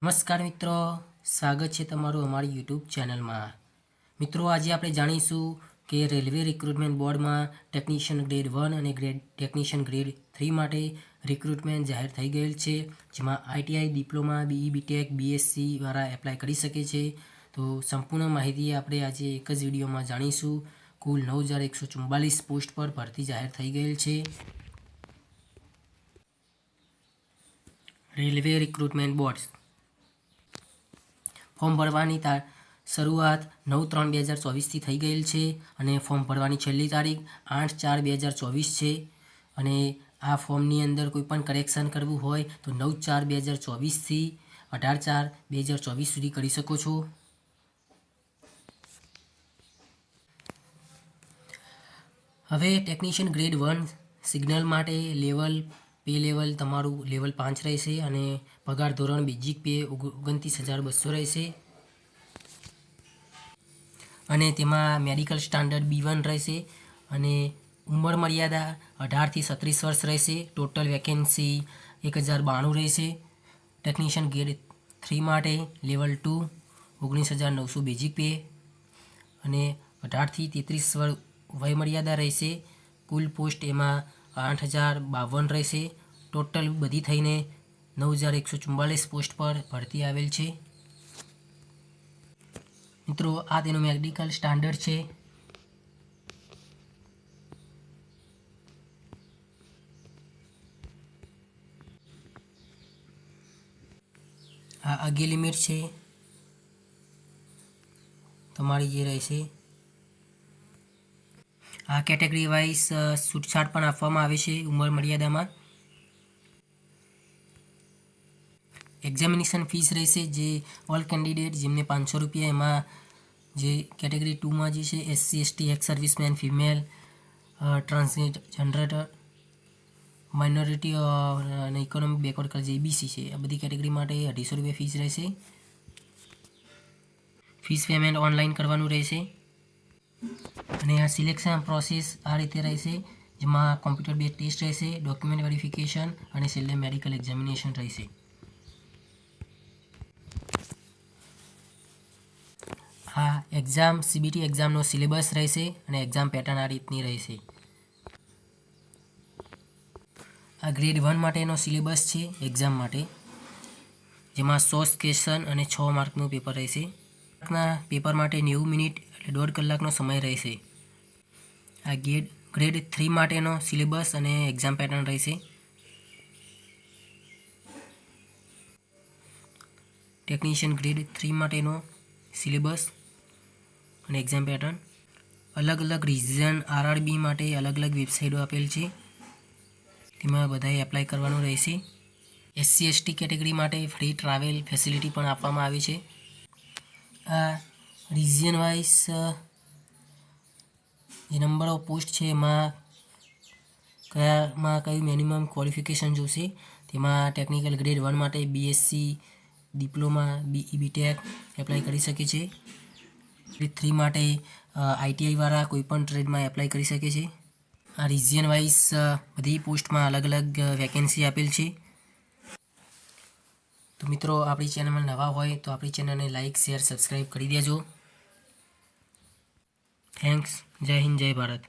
નમસ્કાર મિત્રો, સ્વાગત છે તમારું અમારી યુટ્યુબ ચેનલમાં। મિત્રો, આજે આપણે જાણીશું કે રેલવે રિક્રુટમેન્ટ બોર્ડમાં ટેકનિશિયન ગ્રેડ 1 અને ટેકનિશિયન ગ્રેડ 3 માટે રિક્રુટમેન્ટ જાહેર થઈ ગયેલ છે, જેમાં ITI, diploma, BE, BTech, BSc વાળા એપ્લાય કરી શકે છે। તો સંપૂર્ણ માહિતી આપણે આજે એક જ વિડીયોમાં જાણીશું। કુલ 9144 પોસ્ટ પર ભરતી જાહેર થઈ ગયેલ છે। રેલવે રિક્રુટમેન્ટ બોર્ડ ફોર્મ ભરવાની શરૂઆત 9/3/2024થી થઈ ગયેલ છે અને ફોર્મ ભરવાની છેલ્લી તારીખ 8/4/2024 છે અને આ ફોર્મની અંદર કોઈ પણ કરેક્શન કરવું હોય તો 9/4/2024થી 18/4/2024 સુધી કરી શકો છો। હવે ટેકનિશિયન ગ્રેડ 1 સિગ્નલ માટે પે લેવલ તમારું લેવલ 5 રહેશે અને પગાર ધોરણ બેઝિક પે 29,200 રહેશે અને તેમાં મેડિકલ સ્ટાન્ડર્ડ B1 રહેશે અને ઉંમર મર્યાદા 18થી 36 વર્ષ રહેશે। ટોટલ વેકેન્સી 1092 રહેશે। ટેકનિશિયન ગ્રેડ 3 માટે લેવલ 2 19,900 બેઝિક પે અને 18થી 33 વર્ષ વય મર્યાદા રહેશે। કુલ પોસ્ટ એમાં 8,052 રહેશે। ટોટલ બધી થઈને 9144 પોસ્ટ પર ભરતી આવેલ છે। મિત્રો, આ તેનું મેડિકલ સ્ટાન્ડર્ડ છે। આ અગે લિમિટ છે તમારી જે રહેશે। આ કેટેગરી વાઇઝ છૂટછાટ પણ આપવામાં આવે છે ઉંમર મર્યાદામાં। એક્ઝામિનેશન ફીસ રહેશે જે ઓલ કેન્ડિડેટ જેમને 500 રૂપિયા, એમાં જે કેટેગરી 2માં જે છે SC ST x servicemen, female, transgender, minority અને ઇકોનોમિક બેકવર્ડ ક્લાસ જે EBC છે, આ બધી કેટેગરી માટે 250 રૂપિયા ફીસ રહેશે। ફીસ પેમેન્ટ ઓનલાઈન કરવાનું રહેશે અને આ સિલેક્શન પ્રોસેસ આ રીતે રહેશે, જેમાં કોમ્પ્યુટર બેઝ ટેસ્ટ રહેશે, ડોક્યુમેન્ટ વેરિફિકેશન અને છેલ્લે મેડિકલ એક્ઝામિનેશન રહેશે। આ એક્ઝામ CBT એક્ઝામનો સિલેબસ રહેશે અને એક્ઝામ પેટર્ન આ રીતની રહેશે। આ ગ્રેડ 1 માટેનો સિલેબસ છે એક્ઝામ માટે, જેમાં 100 ક્વેશ્ચન અને 6 માર્કનું પેપર રહેશે। પેપર માટે 90 મિનિટ એટલે 1.5 કલાકનો સમય રહેશે। આ ગ્રેડ 3 માટેનો સિલેબસ અને એક્ઝામ પેટર્ન રહેશે। ટેકનિશિયન ગ્રેડ 3 માટેનો સિલેબસ અને એક્ઝામ પેટર્ન અલગ અલગ રિઝન RRB માટે અલગ અલગ વેબસાઇટો આપેલ છે, તેમાં બધાએ એપ્લાય કરવાનું રહેશે। SC ST કેટેગરી માટે ફ્રી ટ્રાવેલ ફેસિલિટી પણ આપવામાં આવી છે। આ રિજિયન વાઇઝ જે નંબર ઓફ પોસ્ટ છે એમાં કયું મિનિમમ ક્વોલિફિકેશન જોશે, તેમાં ટેકનિકલ ગ્રેડ 1 માટે BSc, diploma, BE, BTech apply કરી શકે છે। ગ્રેડ 3 માટે ITI વાળા કોઈપણ ટ્રેડમાં એપ્લાય કરી શકે છે। આ રિજિયન વાઇઝ બધી પોસ્ટમાં અલગ અલગ વેકેન્સી આપેલ છે। તો મિત્રો, આપણી ચેનલમાં નવા હોય તો આપણી ચેનલને લાઇક, શેર, સબસ્ક્રાઈબ કરી દેજો। થેન્ક્સ। જય હિન્દ, જય ભારત।